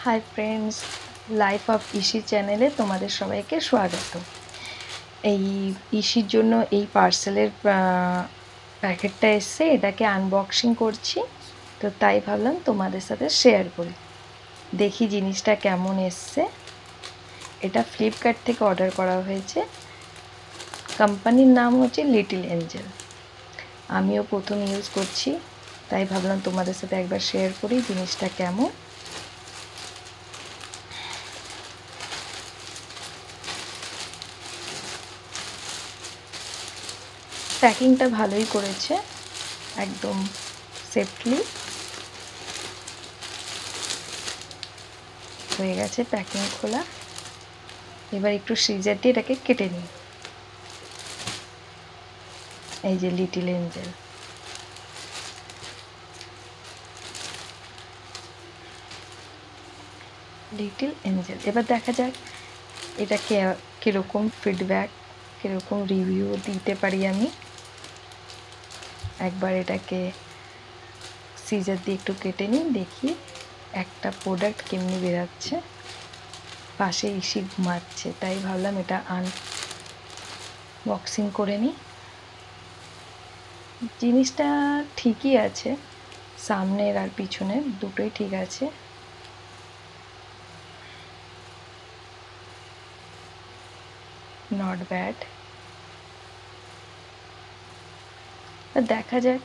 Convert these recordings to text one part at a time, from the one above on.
Hi friends, life of EC চ্যানেলে তোমাদের সবাইকে স্বাগত। এই ইসির জন্য এই পার্সেলের প্যাকেটটা এসছে, এটাকে আনবক্সিং করছি, তো তাই ভাবলাম তোমাদের সাথে শেয়ার করি। দেখি জিনিসটা কেমন এসছে। এটা ফ্লিপকার্ট থেকে অর্ডার করা হয়েছে। কোম্পানির নাম হচ্ছে লিটল এঞ্জেল। আমিও প্রথম ইউজ করছি, তাই ভাবলাম তোমাদের সাথে একবার শেয়ার করি জিনিসটা কেমন। প্যাকিংটা ভালোই করেছে, একদম সেফলি হয়ে গেছে প্যাকিং খোলা। এবার একটু সিজার দিয়ে এটাকে কেটে নিই। এই যে লিটল এঞ্জেল, লিটল এঞ্জেল। এবার দেখা যাক এটা কীরকম ফিডব্যাক, কীরকম রিভিউ দিতে পারি আমি। একবার এটাকে সিজার দিয়ে একটু কেটে নিই, দেখি একটা প্রোডাক্ট কেমনি বেরাচ্ছে। পাশে ইসি ঘুমাচ্ছে, তাই ভাবলাম এটা আনবক্সিং করে নিই। জিনিসটা ঠিকই আছে, সামনের আর পিছনের দুটোই ঠিক আছে। Not bad. দেখা যাক,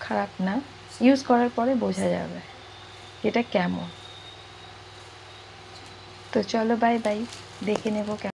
খারাপ না, ইউজ করার পরে বোঝা যাবে এটা কেমন। তো চলো বাই বাই, দেখে নেবো কেমন।